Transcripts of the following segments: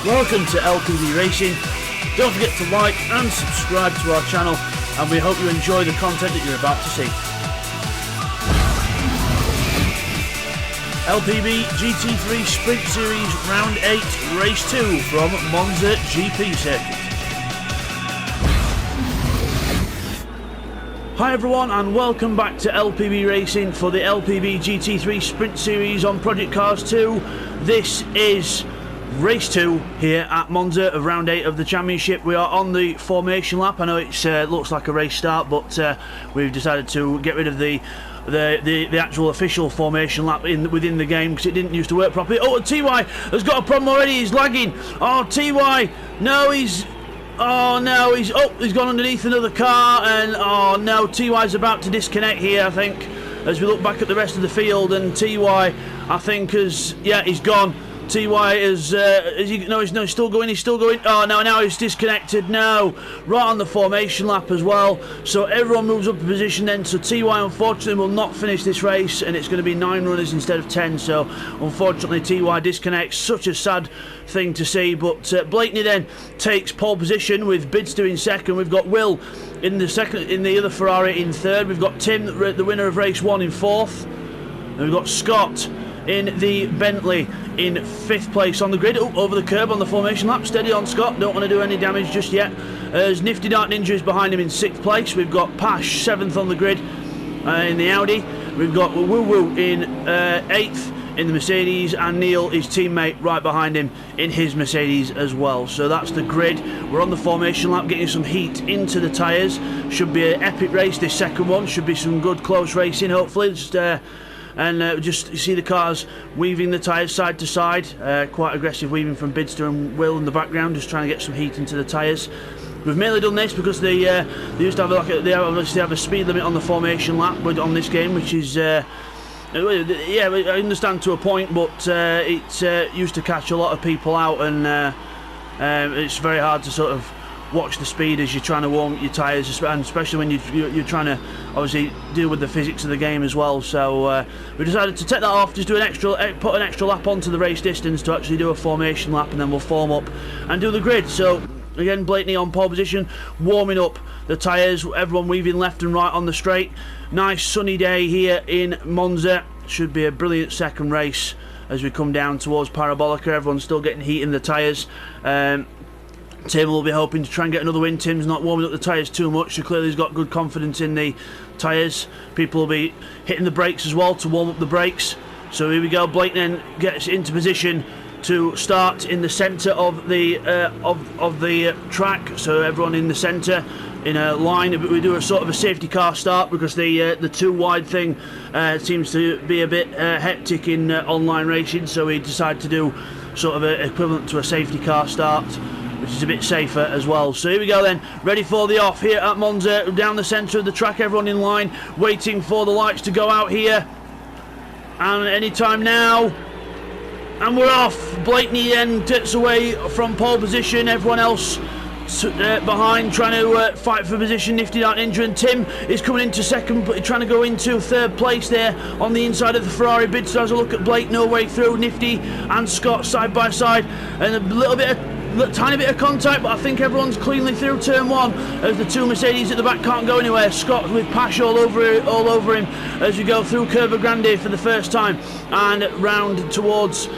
Welcome to LPB Racing. Don't forget to like and subscribe to our channel, and we hope you enjoy the content that you're about to see. LPB GT3 Sprint Series Round 8 Race 2 from Monza GP Circuit. Hi everyone, and welcome back to LPB Racing for the LPB GT3 Sprint Series on Project Cars 2. This is Race 2 here at Monza of Round 8 of the Championship. We are on the formation lap. I know it looks like a race start, but we've decided to get rid of the actual official formation lap within the game because it didn't used to work properly. Oh, TY has got a problem already. He's lagging. Oh, TY, no, he's gone underneath another car, and oh no, TY's about to disconnect here, I think, as we look back at the rest of the field, and TY, I think, he's gone. TY he's still going, oh no, now he's disconnected, no, right on the formation lap as well, so everyone moves up a position then, so TY unfortunately will not finish this race, and it's going to be 9 runners instead of 10, so unfortunately TY disconnects. Such a sad thing to see, but Blakeney then takes pole position with Bidster in second. We've got Will in the second, in the other Ferrari in third. We've got Tim, the winner of race 1, in fourth, and we've got Scott in the Bentley in 5th place on the grid. Over the curb on the formation lap, steady on Scott, don't want to do any damage just yet, as Nifty Dark Ninja is behind him in 6th place. We've got Pash 7th on the grid in the Audi. We've got Woo Woo in 8th in the Mercedes, and Neil, his teammate, right behind him in his Mercedes as well. So that's the grid. We're on the formation lap, getting some heat into the tyres. Should be an epic race, this second one. Should be some good close racing, hopefully. Just see the cars weaving the tyres side to side, quite aggressive weaving from Bidster and Will in the background, just trying to get some heat into the tyres. We've mainly done this because they used to have they obviously have a speed limit on the formation lap on this game, which is I understand to a point, but it used to catch a lot of people out, and it's very hard to sort of watch the speed as you're trying to warm up your tyres, and especially when you're trying to obviously deal with the physics of the game as well. So we decided to take that off, just do put an extra lap onto the race distance to actually do a formation lap, and then we'll form up and do the grid. So again, Blakeney on pole position, warming up the tyres, everyone weaving left and right on the straight. Nice sunny day here in Monza. Should be a brilliant second race as we come down towards Parabolica. Everyone's still getting heat in the tyres. Tim will be hoping to try and get another win. Tim's not warming up the tyres too much, so clearly he's got good confidence in the tyres. People will be hitting the brakes as well to warm up the brakes. So here we go. Blake then gets into position to start in the centre of the track. So everyone in the centre in a line. We do a sort of a safety car start because the too wide thing seems to be a bit hectic in online racing. So we decided to do sort of an equivalent to a safety car start, which is a bit safer as well. So here we go then, ready for the off here at Monza, down the centre of the track, everyone in line, waiting for the lights to go out here, and any time now, and we're off. Blakeney then gets away from pole position, everyone else behind trying to fight for position. Nifty Dark Ninja and Tim is coming into second, but trying to go into 3rd place there on the inside of the Ferrari. Bidster has a look at Blake, no way through. Nifty and Scott side by side, and a tiny bit of contact, but I think everyone's cleanly through turn 1 as the 2 Mercedes at the back can't go anywhere. Scott with Pash all over him as we go through Curva Grande for the first time and round towards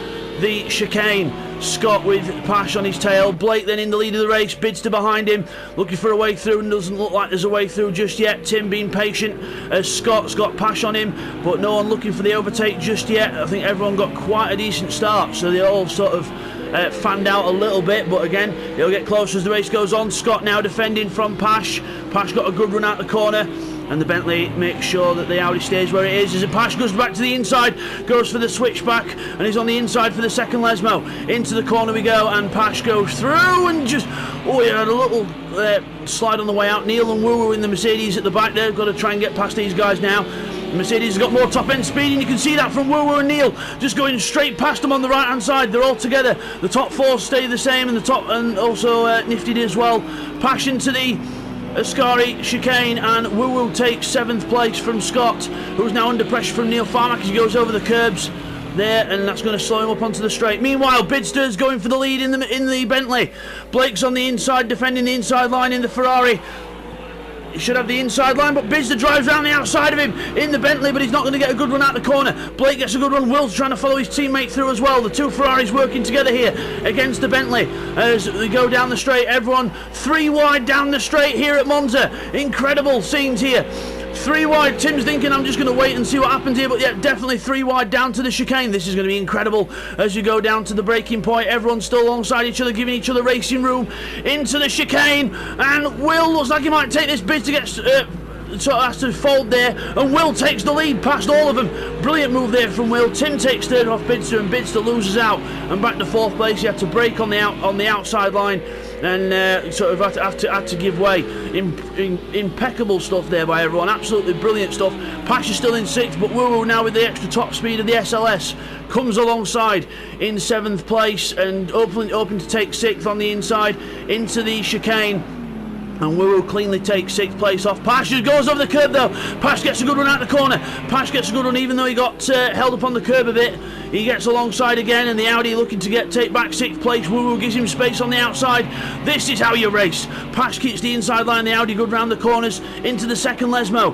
the chicane. Scott with Pash on his tail. Blake then in the lead of the race. Bidster behind him, looking for a way through, and doesn't look like there's a way through just yet. Tim being patient as Scott's got Pash on him, but no one looking for the overtake just yet. I think everyone got quite a decent start, so they all sort of fanned out a little bit, but again, it'll get closer as the race goes on. Scott now defending from Pash. Pash got a good run out the corner, and the Bentley makes sure that the Audi stays where it is as the Pash goes back to the inside, goes for the switchback, and he's on the inside for the second Lesmo. Into the corner we go, and Pash goes through, and just, he had a little slide on the way out. Neil and Woo Woo in the Mercedes at the back there, got to try and get past these guys now. Mercedes has got more top end speed, and you can see that from Woo Woo and Neil just going straight past them on the right hand side. They're all together. The top 4 stay the same, and the top, and also Nifty did as well. Pash into the Ascari chicane, and Woo Woo takes 7th place from Scott, who's now under pressure from Neil Farmack as he goes over the curbs. there, and that's going to slow him up onto the straight. Meanwhile, Bidster's going for the lead in the Bentley. Blake's on the inside, defending the inside line in the Ferrari. He should have the inside line, but Bidster drives around the outside of him in the Bentley, but he's not going to get a good run out the corner. Blake gets a good run. Will's trying to follow his teammate through as well. The two Ferraris working together here against the Bentley as they go down the straight. Everyone 3 wide down the straight here at Monza. Incredible scenes here. 3 wide. Tim's thinking, I'm just going to wait and see what happens here, but yeah, definitely 3 wide down to the chicane. This is going to be incredible as you go down to the braking point. Everyone's still alongside each other, giving each other racing room into the chicane, and Will looks like he might take this bit to get sort of has to fold there, and Will takes the lead past all of them. Brilliant move there from Will. Tim takes third off Bidster, and Bidster loses out and back to 4th place. He had to brake on the outside line and sort of had to give way. Impeccable stuff there by everyone. Absolutely brilliant stuff. Pash is still in 6th, but Woo now with the extra top speed of the SLS comes alongside in 7th place and open to take 6th on the inside into the chicane. And Woo cleanly takes 6th place off. Pash goes over the curb though. Pash gets a good run out the corner. Pash gets a good run even though he got held up on the curb a bit. He gets alongside again, and the Audi looking to take back 6th place. Woo gives him space on the outside. This is how you race. Pash keeps the inside line. The Audi good round the corners into the second Lesmo.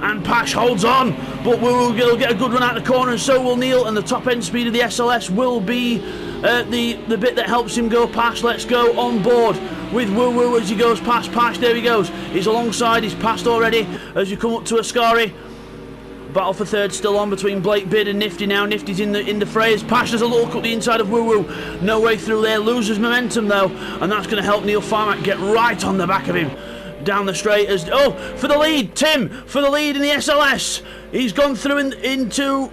And Pash holds on, but Woo will get a good run out the corner, and so will Neil. And the top end speed of the SLS will be the bit that helps him go past. Let's go on board with Woo as he goes past Pash. There he goes. He's alongside. He's passed already as you come up to Ascari. Battle for third still on between Blake, Bid and Nifty now. Nifty's in the fray as Pash does a look up the inside of Woo. No way through there. Loses momentum though, and that's going to help Neil Farmack get right on the back of him down the straight as for the lead. Tim for the lead in the SLS. He's gone through into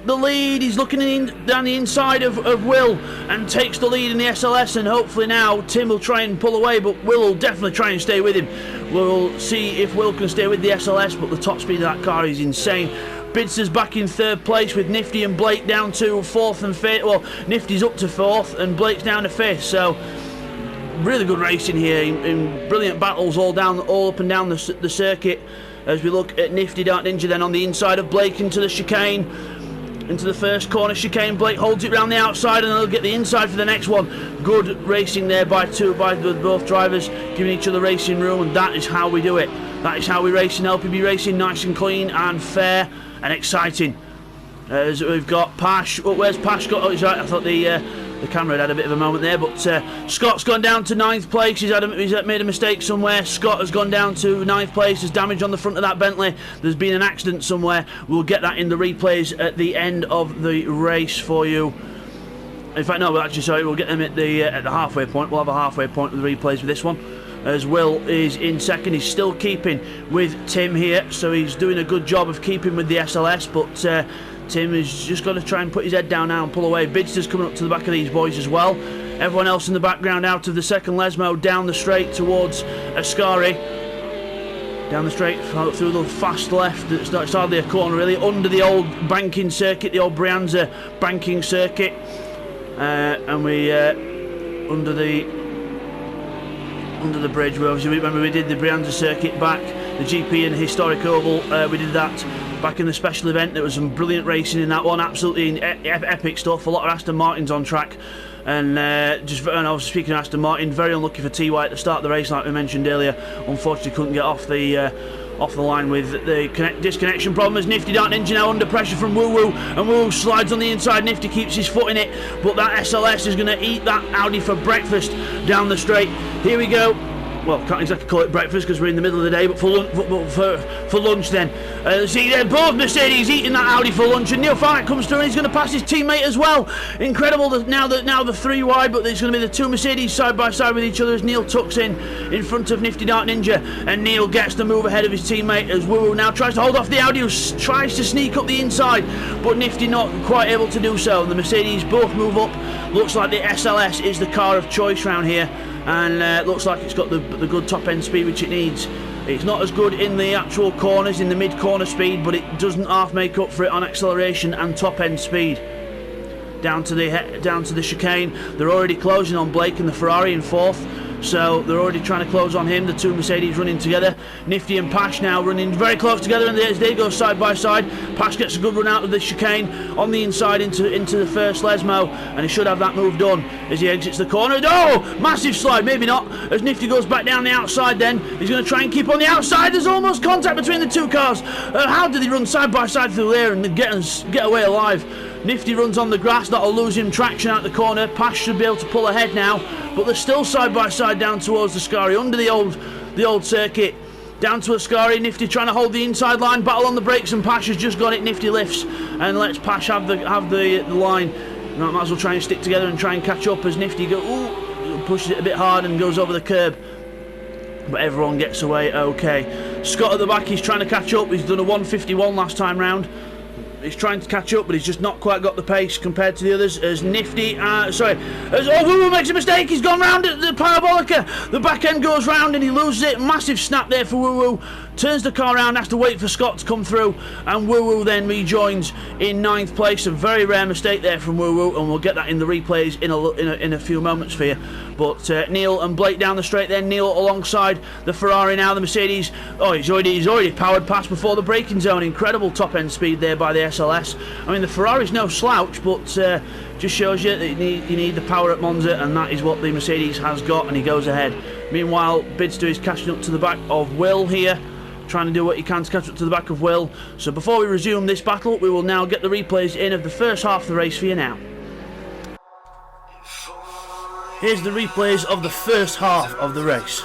the lead. He's looking down the inside of Will and takes the lead in the SLS, and hopefully now Tim will try and pull away, but Will will definitely try and stay with him. We'll see if Will can stay with the SLS, but the top speed of that car is insane. Bidster's back in 3rd place with Nifty and Blake down to 4th and 5th. Well, Nifty's up to 4th and Blake's down to 5th, so really good racing here in brilliant battles all up and down the circuit as we look at Nifty Dark Ninja then on the inside of Blake into the chicane, into the first corner chicane. Blake holds it round the outside and they'll get the inside for the next one. Good racing there by both drivers, giving each other racing room, and that is how we do it. That is how we race in LPB racing, nice and clean and fair and exciting. As we've got Pash. Where's Pash got? Oh, he's right. I thought the camera had a bit of a moment there, but Scott's gone down to 9th place. He's made a mistake somewhere. Scott has gone down to 9th place. There's damage on the front of that Bentley. There's been an accident somewhere. We'll get that in the replays at the end of the race for you. In fact, no, we'll get them at the halfway point. We'll have a halfway point with the replays with this one. As Will is in 2nd. He's still keeping with Tim here, so he's doing a good job of keeping with the SLS, but Tim is just got to try and put his head down now and pull away. Bidster's coming up to the back of these boys as well. Everyone else in the background out of the second Lesmo down the straight towards Ascari. Down the straight through the fast left. It's hardly a corner really. Under the old banking circuit, the old Brianza banking circuit. And we under the bridge. Remember we did the Brianza circuit back, the GP and Historic Oval. We did that back in the special event. There was some brilliant racing in that one, absolutely epic stuff. A lot of Aston Martins on track, and I was speaking of Aston Martin, very unlucky for TY at the start of the race, like we mentioned earlier. Unfortunately couldn't get off the line with the disconnection problem, as Nifty Dark Ninja now under pressure from Woo, and Woo slides on the inside. Nifty keeps his foot in it, but that SLS is going to eat that Audi for breakfast down the straight. Here we go. Well, can't exactly call it breakfast because we're in the middle of the day, but for lunch then. See there, both Mercedes eating that Audi for lunch, and Neil Farmack comes through and he's going to pass his teammate as well. Incredible that now the 3 wide, but there's going to be the 2 Mercedes side by side with each other as Neil tucks in front of Nifty Dark Ninja, and Neil gets the move ahead of his teammate as Woo now tries to hold off the Audi, who tries to sneak up the inside, but Nifty not quite able to do so. The Mercedes both move up. Looks like the SLS is the car of choice round here, and looks like it's got the good top end speed which it needs. It's not as good in the actual corners, in the mid corner speed, but it doesn't half make up for it on acceleration and top end speed. Down to the chicane, they're already closing on Blake and the Ferrari in 4th. so they're already trying to close on him. The two Mercedes running together. Nifty and Pash now running very close together, and as they go side by side, Pash gets a good run out of the chicane on the inside into the first Lesmo, and he should have that move done as he exits the corner. Oh, massive slide, maybe not, as Nifty goes back down the outside. Then he's going to try and keep on the outside. There's almost contact between the two cars. How did he run side by side through there and get away alive? Nifty runs on the grass, that'll lose him traction out the corner. Pash should be able to pull ahead now, but they're still side by side down towards the Scari, under the old circuit, down to a Scari. Nifty trying to hold the inside line, battle on the brakes, and Pash has just got it. Nifty lifts and lets Pash have the line. Might as well try and stick together and try and catch up as Nifty pushes it a bit hard and goes over the curb. But everyone gets away okay. Scott at the back, he's trying to catch up. He's done a 151 last time round. He's trying to catch up, but he's just not quite got the pace compared to the others. As Nifty, as Woo makes a mistake, he's gone round at the Parabolica. The back end goes round and he loses it. Massive snap there for Woo. Turns the car around, has to wait for Scott to come through, and Woo then rejoins in 9th place. A very rare mistake there from Woo, and we'll get that in the replays in a few moments for you. But Neil and Blake down the straight there. Neil alongside the Ferrari now, the Mercedes. Oh, he's already powered past before the braking zone. Incredible top end speed there by the SLS. I mean, the Ferrari's no slouch, but just shows you that you need the power at Monza, and that is what the Mercedes has got, and he goes ahead. Meanwhile, Bidster is catching up to the back of Will here, trying to do what he can to catch up to the back of Will. So before we resume this battle, we will now get the replays in of the first half of the race for you now. Here's the replays of the first half of the race.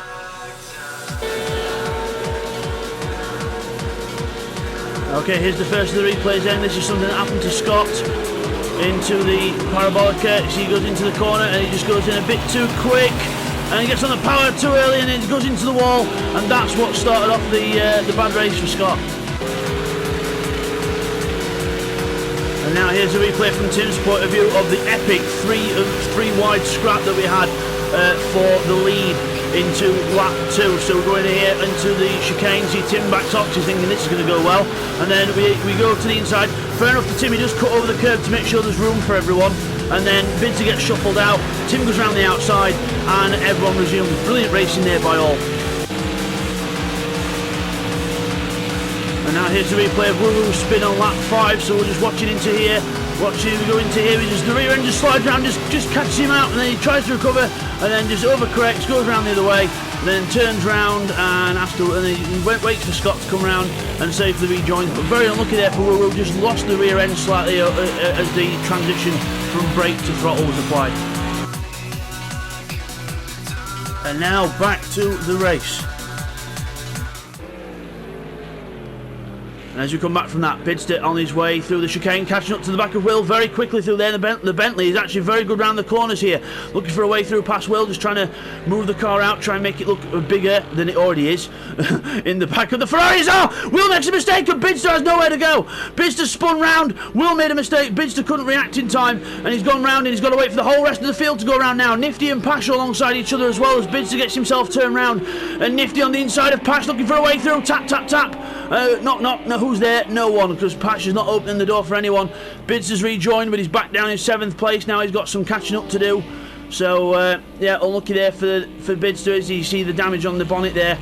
Okay, here's the first of the replays then. This is something that happened to Scott into the Parabolica. So he goes into the corner and he just goes in a bit too quick, and he gets on the power too early and it goes into the wall, and that's what started off the bad race for Scott. And now here's a replay from Tim's point of view of the epic three wide scrap that we had for the lead into lap 2. So we're going here into the chicane. See Tim backs off, he's thinking this is going to go well, and then we go to the inside. Fair enough for Tim, he does cut over the curb to make sure there's room for everyone, and then Bidster gets shuffled out. Tim goes around the outside and everyone resumes. Brilliant racing there by all. And now here's the replay of Woo spin on lap 5, so we're just watching into here. Watching him go into here, the rear end just slides around, just catches him out, and then he tries to recover, and then just overcorrects, goes around the other way, then turns round and then he waits for Scott to come round and safely rejoins. But very unlucky there for Woo, just lost the rear end slightly as the transition from brake to throttle was applied. And now back to the race. And as we come back from that, Bidster on his way through the chicane, catching up to the back of Will very quickly through there. The Bentley is actually very good round the corners here, looking for a way through past Will, just trying to move the car out, try and make it look bigger than it already is in the back of the Ferraris. Oh, Will makes a mistake and Bidster has nowhere to go. Bidster spun round, Will made a mistake, Bidster couldn't react in time, and he's gone round and he's got to wait for the whole rest of the field to go around now. Nifty and Pash alongside each other as well as Bidster gets himself turned round, and Nifty on the inside of Pash looking for a way through. Tap, tap, tap. No, who's there? No one, because Pash is not opening the door for anyone. Bidster's rejoined, but he's back down in 7th place now. He's got some catching up to do. So yeah, unlucky there for Bidster as you see the damage on the bonnet there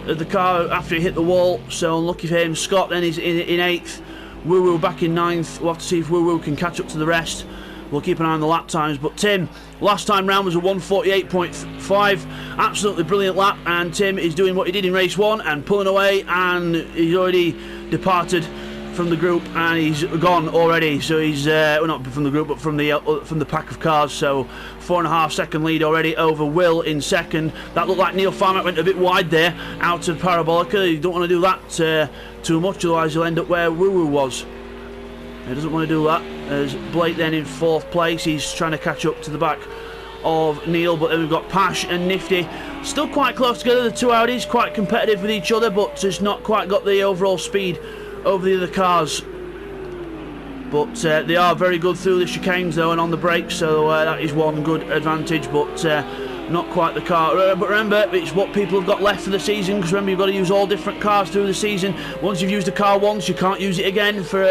of the car after he hit the wall. So unlucky for him. Scott then is in 8th. Woo back in 9th. We'll have to see if Woo can catch up to the rest. We'll keep an eye on the lap times. But Tim, last time round was a 1:48.5. Absolutely brilliant lap, and Tim is doing what he did in race 1 and pulling away, and he's already departed from the group and he's gone already. So he's well, not from the group but from the pack of cars. So 4.5 second lead already over Will in 2nd. That looked like Neil Farmack went a bit wide there out of Parabolica. You don't want to do that too much, otherwise you'll end up where Woo was. He doesn't want to do that. As Blake then in 4th place, he's trying to catch up to the back of Neil, but then we've got Pash and Nifty still quite close together. The two Audis quite competitive with each other, but just not quite got the overall speed over the other cars. But they are very good through the chicanes though and on the brakes, so that is one good advantage, but not quite the car. But remember, it's what people have got left for the season, because remember, you've got to use all different cars through the season. Once you've used a car once, you can't use it again for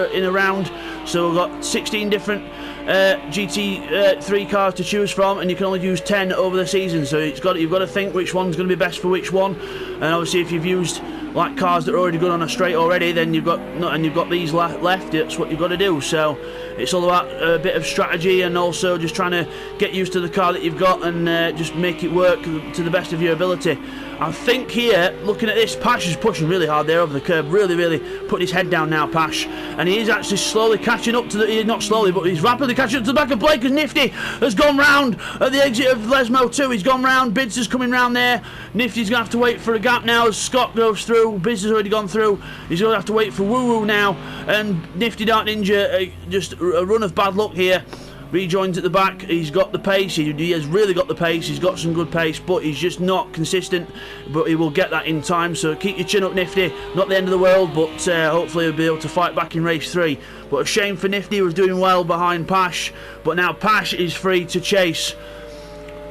in a round. So we've got 16 different GT3 cars to choose from, and you can only use 10 over the season, so you've got to think which one's going to be best for which one. And obviously if you've used like cars that are already good on a straight already, then you've got these left. That's what you've got to do. So it's all about a bit of strategy, and also just trying to get used to the car that you've got and just make it work to the best of your ability. I think here, looking at this, Pash is pushing really hard there over the curb, really putting his head down now, Pash, and he is actually slowly catching up to the, not slowly, but he's rapidly catching up to the back of Blake, as Nifty has gone round at the exit of Lesmo 2. He's gone round, Bids is coming round there. Nifty's going to have to wait for a gap now as Scott goes through. Bids has already gone through. He's going to have to wait for Woo Woo now, and Nifty Dark Ninja, just a run of bad luck here. Rejoins at the back. He's got the pace. He has really got the pace. He's got some good pace, but he's just not consistent. But he will get that in time. So keep your chin up, Nifty. Not the end of the world, but hopefully he'll be able to fight back in race 3. But a shame for Nifty, who was doing well behind Pash. But now Pash is free to chase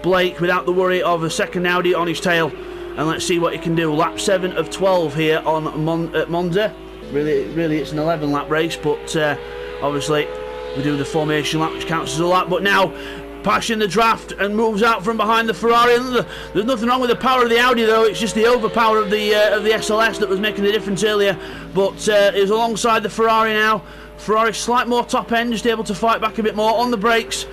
Blake without the worry of a second Audi on his tail. And let's see what he can do. Lap 7 of 12 here on at Monza. Really, it's an 11 lap race, but obviously we do the formation lap, which counts as a lap. But now Pash in the draft and moves out from behind the Ferrari. There's nothing wrong with the power of the Audi, though. It's just the overpower of the SLS that was making the difference earlier. But is alongside the Ferrari now. Ferrari slight more top end, just able to fight back a bit more on the brakes.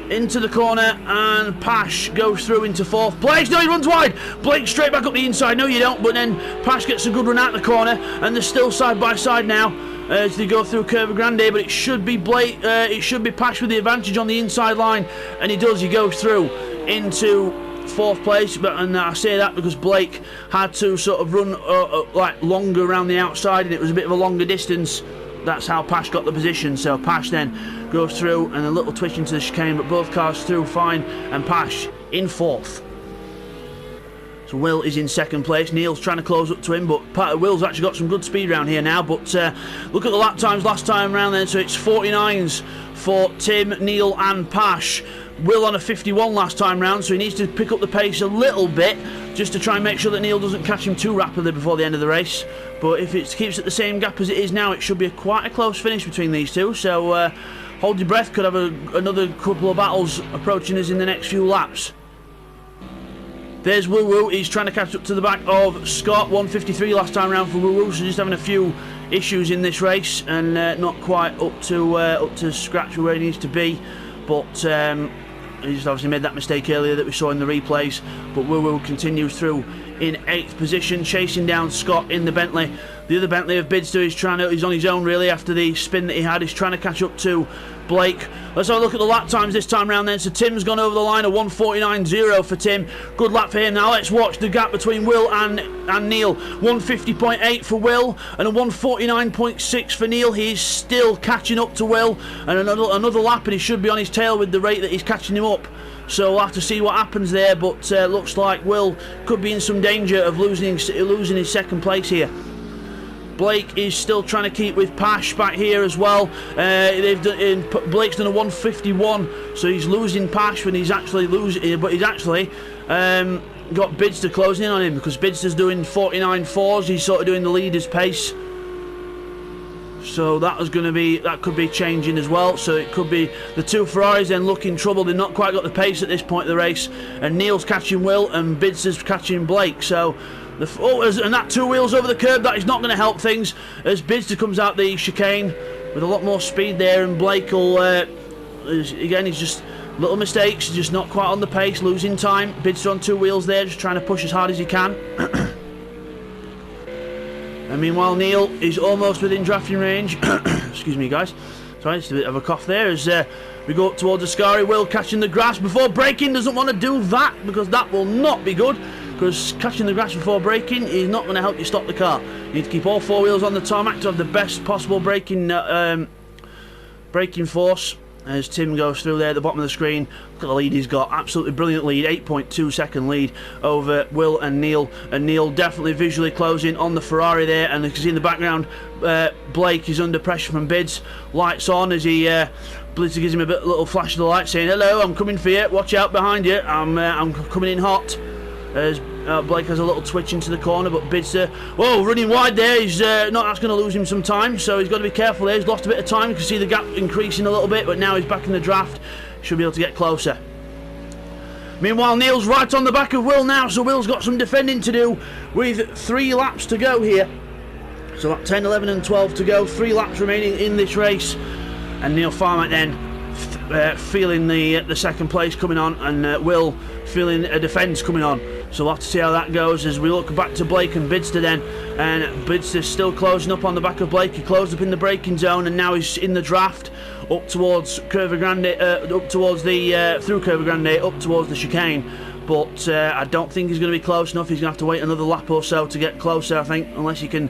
Into the corner, and Pash goes through into 4th place. No, he runs wide. Blake straight back up the inside. No, you don't. But then Pash gets a good run out the corner, and they're still side by side now as they go through Curva Grande. But it should be Blake. It should be Pash with the advantage on the inside line, and he does. He goes through into 4th place. And I say that because Blake had to sort of run like longer around the outside, and it was a bit of a longer distance. That's how Pash got the position. So Pash then goes through, and a little twitch into the chicane, but both cars through fine, and Pash in 4th. So Will is in 2nd place. Neil's trying to close up to him, but Will's actually got some good speed around here now. But look at the lap times last time around then. So it's 49s for Tim, Neil and Pash. Will on a 51 last time round, so he needs to pick up the pace a little bit just to try and make sure that Neil doesn't catch him too rapidly before the end of the race. But if it keeps at the same gap as it is now, it should be quite a close finish between these two. So hold your breath, could have another couple of battles approaching us in the next few laps. There's Woo Woo. He's trying to catch up to the back of Scott. 153 last time round for Woo Woo, so just having a few issues in this race and not quite up to scratch where he needs to be. But he just obviously made that mistake earlier that we saw in the replays. But Woo Woo continues through in 8th position, chasing down Scott in the Bentley. The other Bentley of Bidster he's on his own really after the spin that he had. He's trying to catch up to Blake. Let's have a look at the lap times this time round then. So Tim's gone over the line, a 1:49.0 for Tim. Good lap for him. Now let's watch the gap between Will and Neil. 1:50.8 for Will and a 1:49.6 for Neil. He's still catching up to Will, and another lap and he should be on his tail with the rate that he's catching him up. So we'll have to see what happens there, but looks like Will could be in some danger of losing his 2nd place here. Blake is still trying to keep with Pash back here as well. Blake's done a 1:51, so he's losing Pash when he's actually losing, but he's actually got Bidster closing in on him because Bidster's doing 49.4s. He's sort of doing the leader's pace. So that could be changing as well. So it could be the two Ferraris then look in trouble. They've not quite got the pace at this point of the race, and Neil's catching Will and Bidster's catching Blake. So and that 2 wheels over the curb, that is not going to help things as Bidster comes out the chicane with a lot more speed there, and Blake will again, he's just little mistakes, just not quite on the pace, losing time. Bidster on 2 wheels there, just trying to push as hard as he can. And meanwhile Neil is almost within drafting range. Excuse me guys, sorry, it's a bit of a cough there as we go up towards Ascari. Will catching the grass before braking, doesn't want to do that because that will not be good, because catching the grass before braking is not going to help you stop the car. You need to keep all 4 wheels on the tarmac to have the best possible braking force. As Tim goes through there at the bottom of the screen, look at the lead he's got. Absolutely brilliant lead, 8.2 second lead over Will and Neil. And Neil definitely visually closing on the Ferrari there. And you can see in the background, Blake is under pressure from Bids. Lights on as he Blitzer gives him a little flash of the light saying, "Hello, I'm coming for you. Watch out behind you. I'm coming in hot." as Blake has a little twitch into the corner, but Bidster, whoa, running wide there. He's not, that's going to lose him some time, so he's got to be careful there. He's lost a bit of time. You can see the gap increasing a little bit, but now he's back in the draft. Should be able to get closer. Meanwhile, Neil's right on the back of Will now, so Will's got some defending to do with 3 laps to go here. So 10, 11 and 12 to go, 3 laps remaining in this race. And Neil Farmack then feeling the second place coming on, and Will feeling a defence coming on. So we'll have to see how that goes as we look back to Blake and Bidster then. And Bidster's still closing up on the back of Blake. He closed up in the braking zone, and now he's in the draft up towards Curva Grande, up towards the through Curva Grande, up towards the chicane. But I don't think he's going to be close enough. He's going to have to wait another lap or so to get closer, I think, unless he can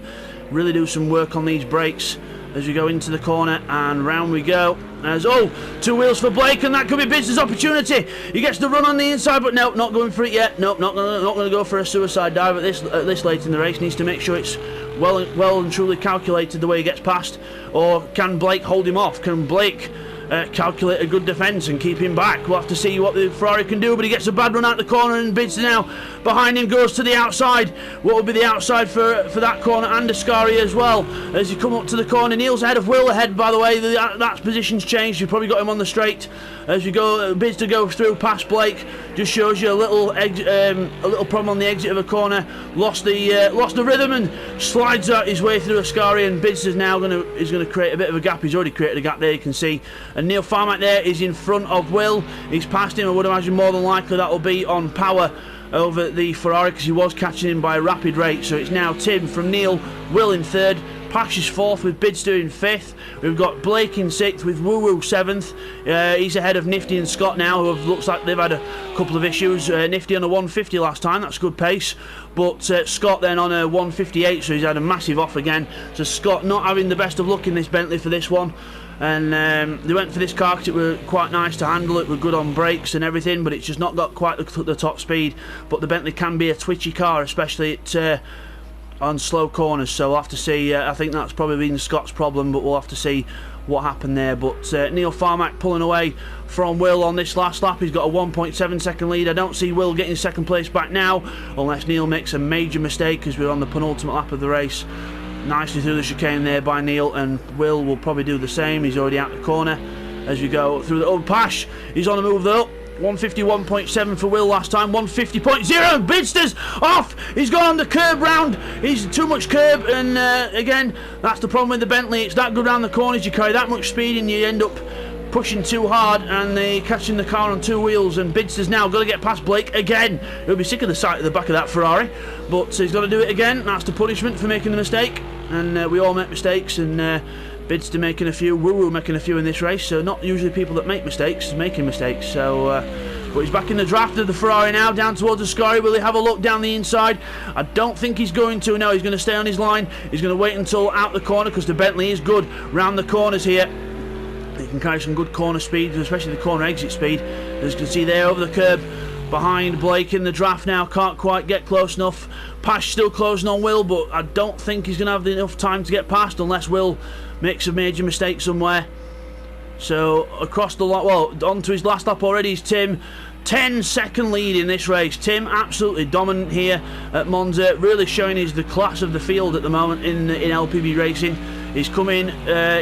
really do some work on these brakes as we go into the corner, and round we go. As 2 wheels for Blake, and that could be Bidster's opportunity. He gets the run on the inside, but nope, not going for it yet. Nope, not going to go for a suicide dive at this late in the race. Needs to make sure it's well and truly calculated the way he gets past. Or can Blake hold him off? Can Blake calculate a good defence and keep him back? We'll have to see what the Ferrari can do, but he gets a bad run out the corner, and Bidster now behind him goes to the outside. What will be the outside for that corner, and Ascari as well as you come up to the corner. Neil's ahead of Will ahead, by the way. That position's changed. You've probably got him on the straight as you go. Bidster goes through past Blake. Just shows you a little problem on the exit of a corner. Lost the rhythm and slides out his way through Ascari, and Bidster's now going to create a bit of a gap. He's already created a gap there, you can see. And Neil Farmack there is in front of Will. He's passed him. I would imagine more than likely that will be on power over the Ferrari, because he was catching him by a rapid rate. So it's now Tim from Neil, Will in 3rd, Pash is 4th with Bidster in 5th. We've got Blake in 6th with Woo Woo 7th. He's ahead of Nifty and Scott now, who looks like they've had a couple of issues. Nifty on a 150 last time, that's good pace. But Scott then on a 158, so he's had a massive off again. So Scott not having the best of luck in this Bentley for this one. And they went for this car because it were quite nice to handle. It were good on brakes and everything, but it's just not got quite the top speed. But the Bentley can be a twitchy car, especially on slow corners. So we'll have to see. I think that's probably been Scott's problem, but we'll have to see what happened there. But Neil Farmack pulling away from Will on this last lap. He's got a 1.7 second lead. I don't see Will getting second place back now, unless Neil makes a major mistake, because we're on the penultimate lap of the race. Nicely through the chicane there by Neil, and Will probably do the same. He's already out the corner as we go through the Pash. He's on the move though. 151.7 for Will last time, 150.0. Bidster's off. He's gone on the curb round. He's too much curb, and again, that's the problem with the Bentley. It's that good round the corners. You carry that much speed, and you end up pushing too hard and catching the car on 2 wheels. And Bidster's now got to get past Blake again. He'll be sick of the sight of the back of that Ferrari, but he's got to do it again. That's the punishment for making the mistake, and we all make mistakes, and Bidster making a few, Woo Woo making a few in this race. So not usually people that make mistakes making mistakes. So but he's back in the draft of the Ferrari now, down towards the Ascari. Will he have a look down the inside? I don't think he's going to. No, he's going to stay on his line. He's going to wait until out the corner, because the Bentley is good round the corners here. He can carry some good corner speed, especially the corner exit speed. As you can see there, over the curb behind Blake in the draft now. Can't quite get close enough. Pash still closing on Will, but I don't think he's going to have enough time to get past, unless Will makes a major mistake somewhere. So across the lot, well, on to his last lap already is Tim. 10-second lead in this race. Tim absolutely dominant here at Monza, really showing he's the class of the field at the moment in LPB racing. He's come in,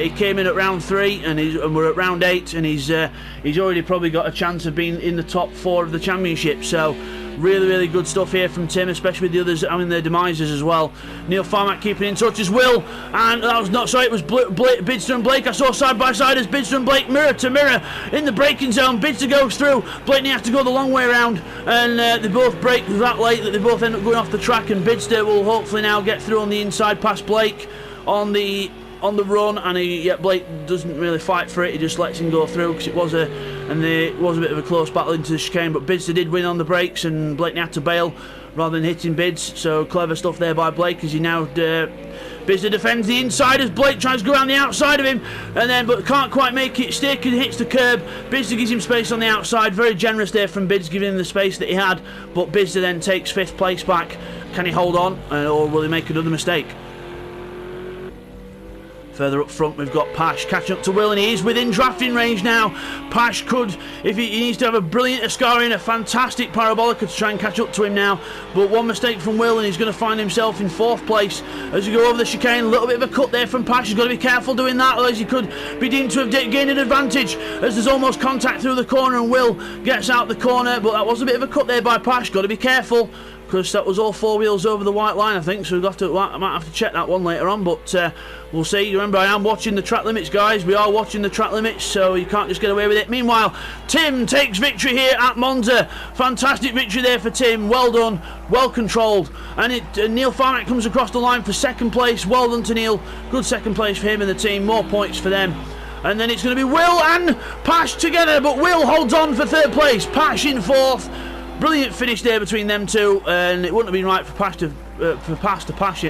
he came in at round 3, and we're at round 8, and he's already probably got a chance of being in the top 4 of the championship. So really good stuff here from Tim, especially with the others having their demises as well. Neil Farmack keeping in touch as Will, and that was not, sorry, it was Bidster and Blake. I saw side by side as Bidster and Blake mirror to mirror in the braking zone. Bidster goes through, Blake has to go the long way around, and they both brake that late that they both end up going off the track, and Bidster will hopefully now get through on the inside past Blake on the run, and Blake doesn't really fight for it. He just lets him go through, because it was a bit of a close battle into the chicane, but Bidster did win on the brakes, and Blake had to bail rather than hitting Bids. So clever stuff there by Blake, as he now Bidster defends the inside as Blake tries to go around the outside of him, but can't quite make it. Staker hits the curb. Bidster gives him space on the outside. Very generous there from Bids, giving him the space that he had, but Bidster then takes 5th place back. Can he hold on, or will he make another mistake? Further up front, we've got Pash catching up to Will, and he is within drafting range now. Pash could, if he needs to have a brilliant Ascari, a fantastic Parabolica to try and catch up to him now. But one mistake from Will, and he's going to find himself in 4th place as we go over the chicane. A little bit of a cut there from Pash. He's got to be careful doing that, otherwise he could be deemed to have gained an advantage as there's almost contact through the corner, and Will gets out the corner. But that was a bit of a cut there by Pash. Got to be careful, because that was all 4 wheels over the white line, I think, so I might have to check that one later on, but we'll see. Remember, I am watching the track limits, guys. We are watching the track limits, so you can't just get away with it. Meanwhile, Tim takes victory here at Monza. Fantastic victory there for Tim. Well done, well controlled. And Neil Farmack comes across the line for 2nd place. Well done to Neil. Good 2nd place for him and the team. More points for them. And then it's going to be Will and Pash together, but Will holds on for 3rd place. Pash in 4th. Brilliant finish there between them two, and it wouldn't have been right for Pash to pass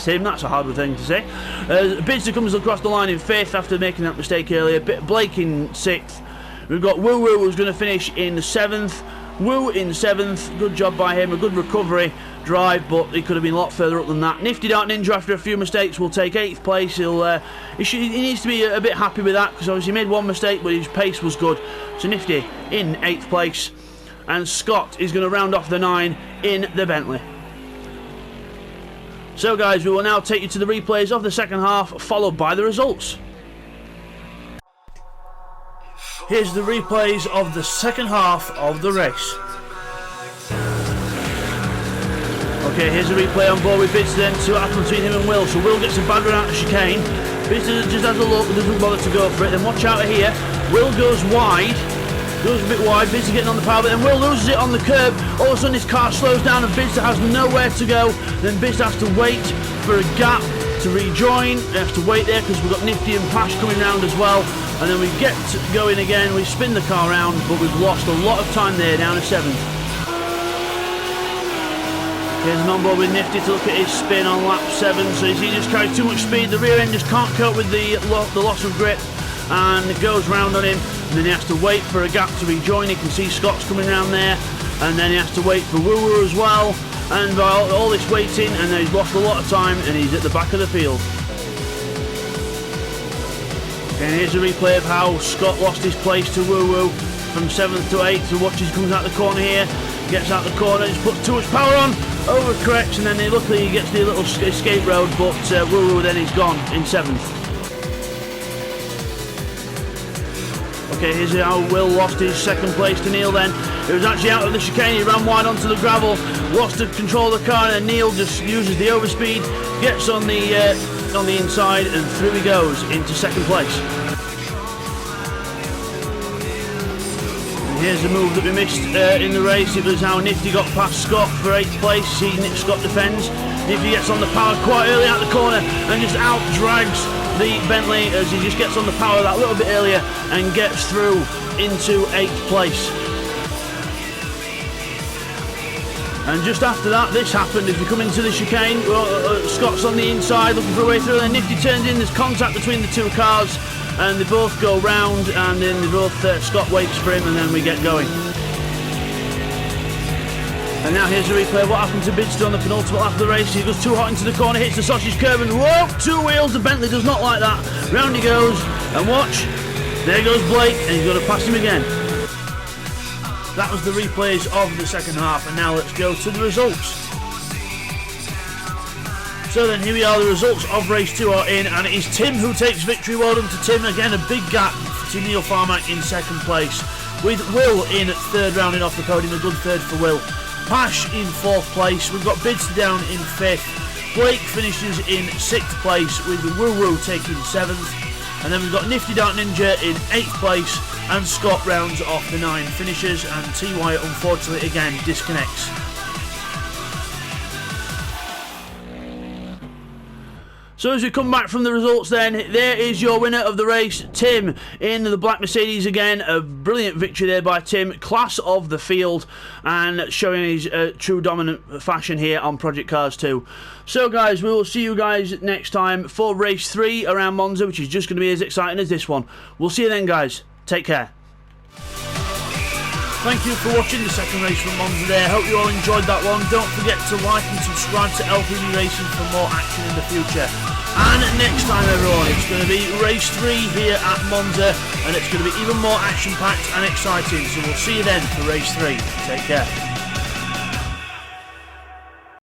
him. That's a hard thing to say. Bidster comes across the line in 5th after making that mistake earlier. Blake in 6th. We've got Woo Woo, who's going to finish in 7th. Woo in 7th. Good job by him. A good recovery drive, but he could have been a lot further up than that. Nifty Dark Ninja, after a few mistakes, will take 8th place. He needs to be a bit happy with that, because obviously he made one mistake, but his pace was good. So Nifty in 8th place. And Scott is going to round off the 9 in the Bentley. So guys, we will now take you to the replays of the 2nd half, followed by the results. Here's the replays of the 2nd half of the race. Okay, here's a replay on board with Bidster then, see what happened between him and Will. So Will gets a bad run out of chicane. Bidster just has a look, doesn't bother to go for it. Then watch out here, Will goes wide. Goes a bit wide, Bidster getting on the power, but then Will loses it on the curb. All of a sudden his car slows down and Bidster has nowhere to go. Then Bidster has to wait for a gap to rejoin. He has to wait there because we've got Nifty and Pash coming round as well. And then we get going again, we spin the car round, but we've lost a lot of time there, down to 7th. Here's an onboard with Nifty to look at his spin on lap 7. So he just carries too much speed, the rear end just can't cope with the loss of grip, and it goes round on him. And then he has to wait for a gap to rejoin. You can see Scott's coming around there, and then he has to wait for Woo Woo as well. And by all this waiting, and then he's lost a lot of time, and he's at the back of the field. And here's a replay of how Scott lost his place to Woo Woo from 7th to 8th. So watch, he comes out the corner here, gets out the corner, just puts too much power on, overcorrects, and then luckily he gets the little escape road, but Woo Woo then he's gone in 7th. Okay, here's how Will lost his 2nd place to Neil then. It was actually out of the chicane, he ran wide onto the gravel, lost the control of the car, and then Neil just uses the overspeed, gets on the inside, and through he goes into 2nd place. And here's the move that we missed in the race. It was how Nifty got past Scott for 8th place. See, Scott defends. Nifty gets on the power quite early out the corner and just out drags the Bentley as he just gets on the power that little bit earlier and gets through into 8th place. And just after that, this happened. As we come into the chicane, Scott's on the inside looking for a way through, and then Nifty turns in. There's contact between the two cars, and they both go round, and then they both Scott waits for him, and then we get going. And now here's a replay of what happened to Bidster on the penultimate lap of the race. He goes too hot into the corner, hits the sausage curb, and whoa, 2 wheels. The Bentley does not like that. Round he goes, and watch, there goes Blake, and he's going to pass him again. That was the replays of the 2nd half, and now let's go to the results. So then here we are, the results of race 2 are in, and it is Tim who takes victory. Well done to Tim. Again, a big gap to Neil Farmack in 2nd place, with Will in 3rd, rounding off the podium. A good 3rd for Will. Pash in 4th place. We've got Bidster down in 5th. Blake finishes in 6th place, with Woo Woo taking 7th. And then we've got Nifty Dark Ninja in 8th place, and Scott rounds off the 9 finishers, and TY unfortunately again disconnects. So as we come back from the results then, there is your winner of the race, Tim, in the black Mercedes again. A brilliant victory there by Tim, class of the field, and showing his true dominant fashion here on Project Cars 2. So guys, we will see you guys next time for race 3 around Monza, which is just going to be as exciting as this one. We'll see you then guys, take care. Thank you for watching the 2nd race from Monza there. Hope you all enjoyed that one. Don't forget to like and subscribe to LPD Racing for more action in the future. And next time, everyone, it's going to be race 3 here at Monza, and it's going to be even more action-packed and exciting. So we'll see you then for race 3. Take care.